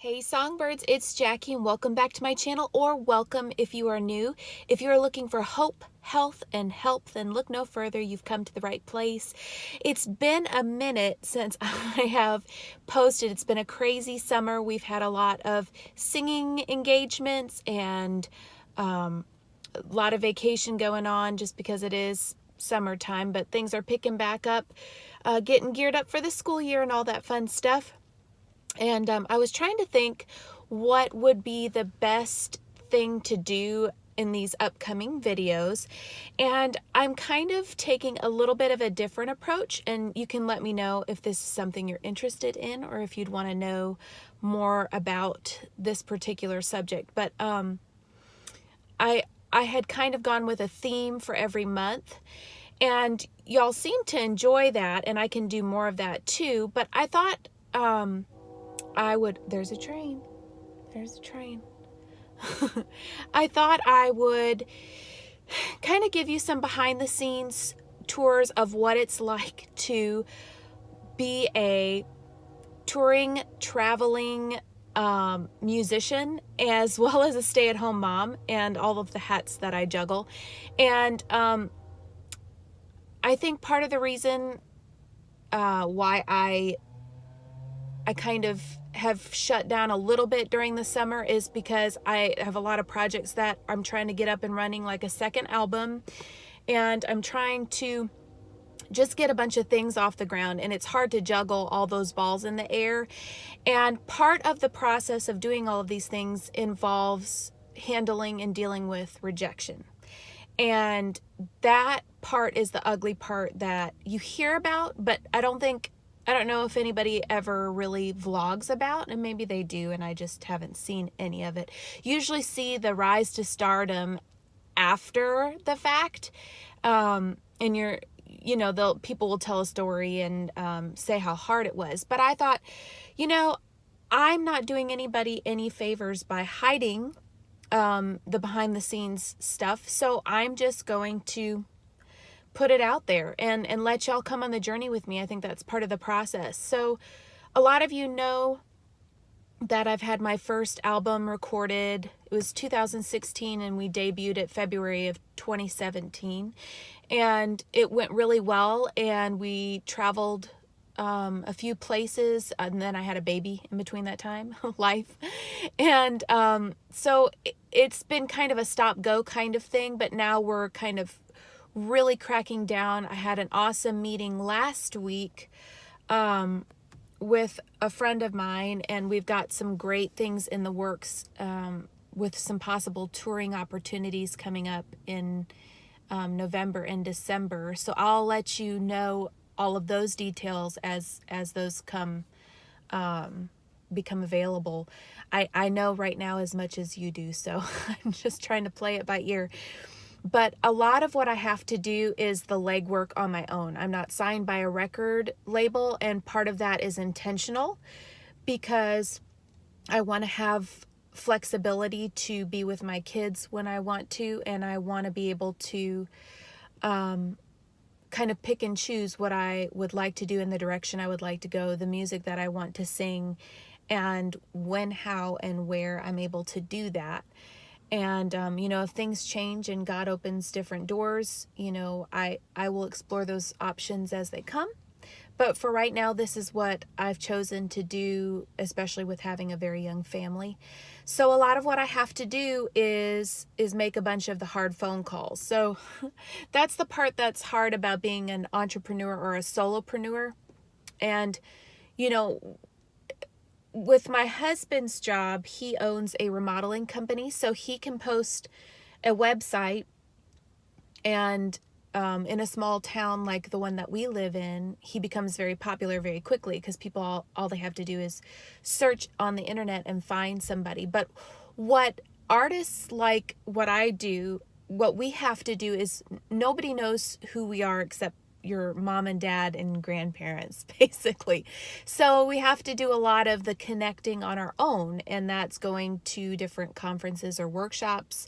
Hey songbirds, it's Jackie and welcome back to my channel, or welcome if you are new. If you are looking for hope, health, and help, then look no further. You've come to the right place. It's been a minute since I have posted. It's been a crazy summer. We've had a lot of singing engagements and a lot of vacation going on just because it is summertime, but things are picking back up, getting geared up for the school year and all that fun stuff. And I was trying to think what would be the best thing to do in these upcoming videos. And I'm kind of taking a little bit of a different approach, and you can let me know if this is something you're interested in or if you'd want to know more about this particular subject. But I had kind of gone with a theme for every month, and y'all seem to enjoy that, and I can do more of that too. But I thought there's a train. There's a train. I thought I would kind of give you some behind the scenes tours of what it's like to be a touring, traveling musician, as well as a stay-at-home mom, and all of the hats that I juggle. And I think part of the reason why I kind of have shut down a little bit during the summer is because I have a lot of projects that I'm trying to get up and running, like a second album, and I'm trying to just get a bunch of things off the ground, and it's hard to juggle all those balls in the air. And part of the process of doing all of these things involves handling and dealing with rejection. And that part is the ugly part that you hear about, but I don't know if anybody ever really vlogs about, and maybe they do and I just haven't seen any of it. You usually see the rise to stardom after the fact, and people will tell a story and say how hard it was. But I thought, I'm not doing anybody any favors by hiding the behind the scenes stuff, so I'm just going to put it out there and let y'all come on the journey with me. I think that's part of the process. So a lot of you know that I've had my first album recorded. It was 2016 and we debuted it February of 2017, and it went really well, and we traveled a few places, and then I had a baby in between that time. Life. And so it's been kind of a stop-go kind of thing, but now we're kind of really cracking down. I had an awesome meeting last week with a friend of mine, and we've got some great things in the works with some possible touring opportunities coming up in November and December. So I'll let you know all of those details as those become available. I know right now as much as you do, so I'm just trying to play it by ear. But a lot of what I have to do is the legwork on my own. I'm not signed by a record label, and part of that is intentional because I want to have flexibility to be with my kids when I want to, and I want to be able to kind of pick and choose what I would like to do in the direction I would like to go, the music that I want to sing, and when, how, and where I'm able to do that. And, if things change and God opens different doors, I will explore those options as they come. But for right now, this is what I've chosen to do, especially with having a very young family. So a lot of what I have to do is make a bunch of the hard phone calls. So that's the part that's hard about being an entrepreneur or a solopreneur. And, with my husband's job, he owns a remodeling company, so he can post a website, and in a small town like the one that we live in, he becomes very popular very quickly because people, all they have to do is search on the internet and find somebody. But what artists like what I do, what we have to do is nobody knows who we are except your mom and dad and grandparents, basically. So we have to do a lot of the connecting on our own, and that's going to different conferences or workshops,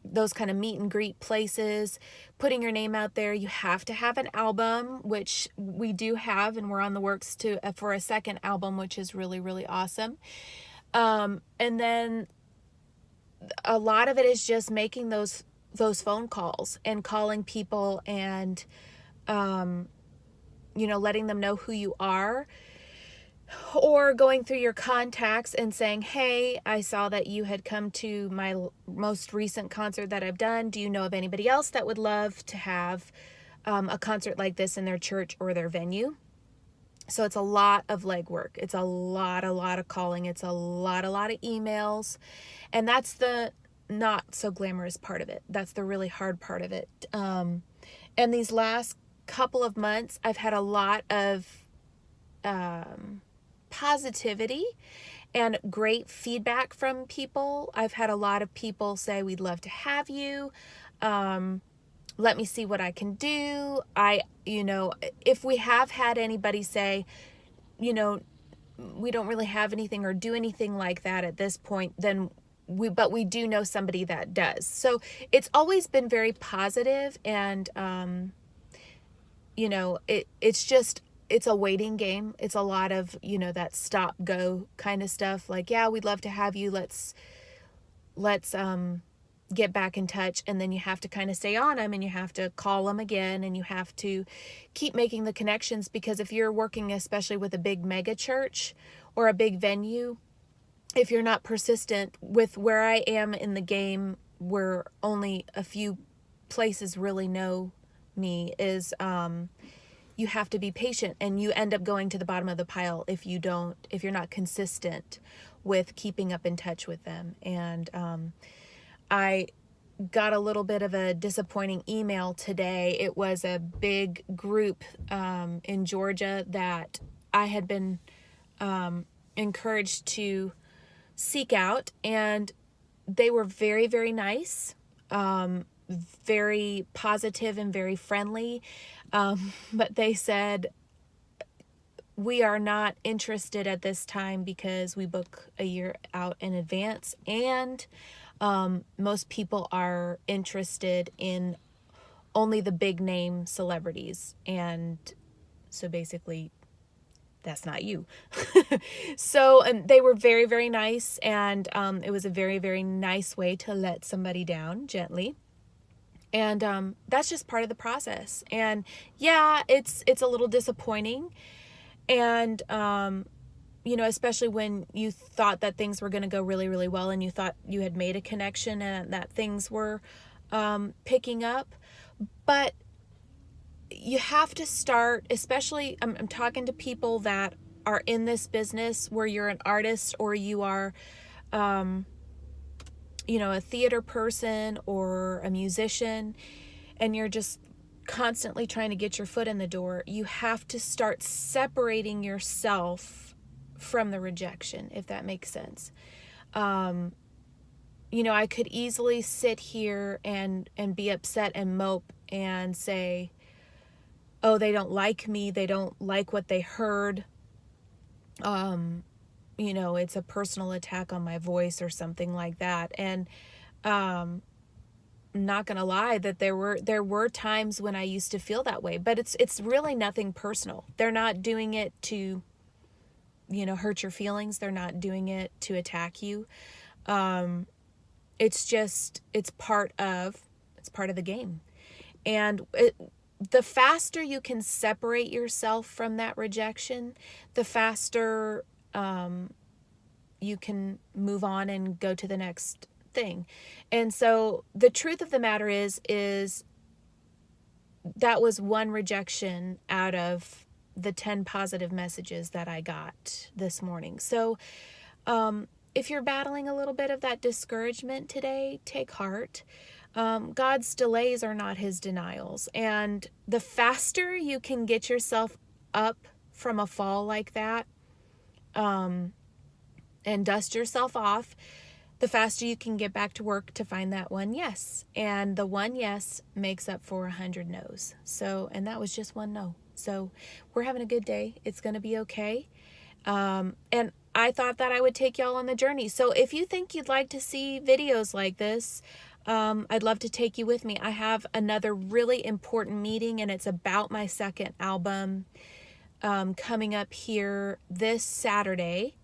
those kind of meet and greet places, putting your name out there. You have to have an album, which we do have, and we're on the works to for a second album, which is really, really awesome. And then a lot of it is just making those phone calls and calling people and, letting them know who you are, or going through your contacts and saying, hey, I saw that you had come to my most recent concert that I've done. Do you know of anybody else that would love to have a concert like this in their church or their venue? So it's a lot of legwork. It's a lot of calling. It's a lot of emails. And that's the not so glamorous part of it. That's the really hard part of it. And these last couple of months, I've had a lot of positivity and great feedback from people. I've had a lot of people say, we'd love to have you. Let me see what I can do. If we have had anybody say, we don't really have anything or do anything like that at this point, then we do know somebody that does. So it's always been very positive, and it's a waiting game. It's a lot of, that stop go kind of stuff. Like, yeah, we'd love to have you. Let's get back in touch. And then you have to kind of stay on them, and you have to call them again, and you have to keep making the connections, because if you're working, especially with a big mega church or a big venue, if you're not persistent with where I am in the game, where only a few places really know me, is, you have to be patient, and you end up going to the bottom of the pile if you're not consistent with keeping up in touch with them. And I got a little bit of a disappointing email today. It was a big group in Georgia that I had been encouraged to seek out, and they were very, very nice, very positive and very friendly. But they said, we are not interested at this time because we book a year out in advance, and most people are interested in only the big name celebrities. And so basically, that's not you. So they were very, very nice, and it was a very, very nice way to let somebody down gently. And that's just part of the process. And yeah, it's a little disappointing. And, especially when you thought that things were going to go really, really well, and you thought you had made a connection and that things were picking up. But you have to start, especially, I'm talking to people that are in this business where you're an artist, or you are, a theater person or a musician, and you're just constantly trying to get your foot in the door. You have to start separating yourself from the rejection, if that makes sense. I could easily sit here and be upset and mope and say, oh, they don't like me. They don't like what they heard. It's a personal attack on my voice or something like that. And, not gonna lie that there were times when I used to feel that way, but it's really nothing personal. They're not doing it to, hurt your feelings. They're not doing it to attack you. It's part of the game. And the faster you can separate yourself from that rejection, the faster you can move on and go to the next thing. And so the truth of the matter is that was one rejection out of the 10 positive messages that I got this morning. So if you're battling a little bit of that discouragement today, take heart. God's delays are not his denials. And the faster you can get yourself up from a fall like that, and dust yourself off, the faster you can get back to work to find that one yes. And the one yes makes up for 100 no's. And that was just one no. So we're having a good day. It's going to be okay. And I thought that I would take y'all on the journey. So if you think you'd like to see videos like this, I'd love to take you with me. I have another really important meeting, and it's about my second album coming up here this Saturday.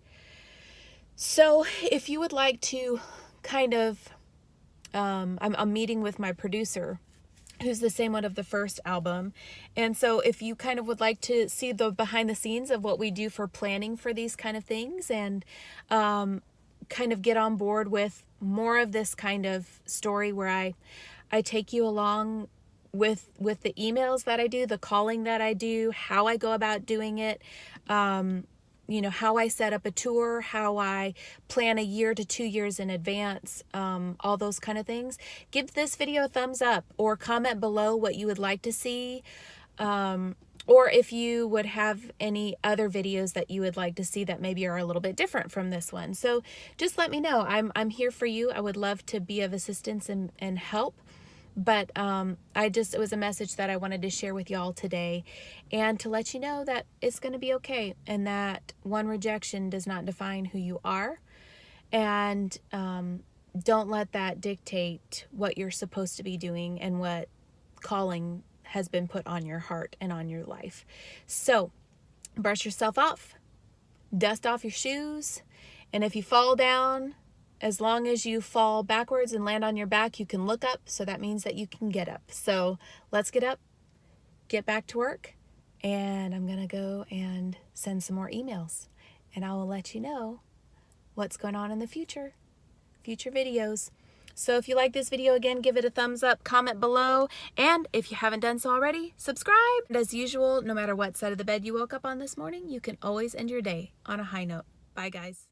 So if you would like to kind of, I'm meeting with my producer, who's the same one of the first album. And so if you kind of would like to see the behind the scenes of what we do for planning for these kind of things, and kind of get on board with more of this kind of story where I take you along with the emails that I do, the calling that I do, how I go about doing it, how I set up a tour, how I plan a year to 2 years in advance, all those kind of things. Give this video a thumbs up, or comment below what you would like to see, or if you would have any other videos that you would like to see that maybe are a little bit different from this one. So just let me know. I'm here for you. I would love to be of assistance and help. But it was a message that I wanted to share with y'all today, and to let you know that it's going to be okay, and that one rejection does not define who you are. And don't let that dictate what you're supposed to be doing and what calling has been put on your heart and on your life. So brush yourself off, dust off your shoes, and if you fall down, as long as you fall backwards and land on your back, you can look up. So that means that you can get up. So let's get up, get back to work, and I'm going to go and send some more emails. And I will let you know what's going on in the future videos. So if you like this video, again, give it a thumbs up, comment below, and if you haven't done so already, subscribe. And as usual, no matter what side of the bed you woke up on this morning, you can always end your day on a high note. Bye, guys.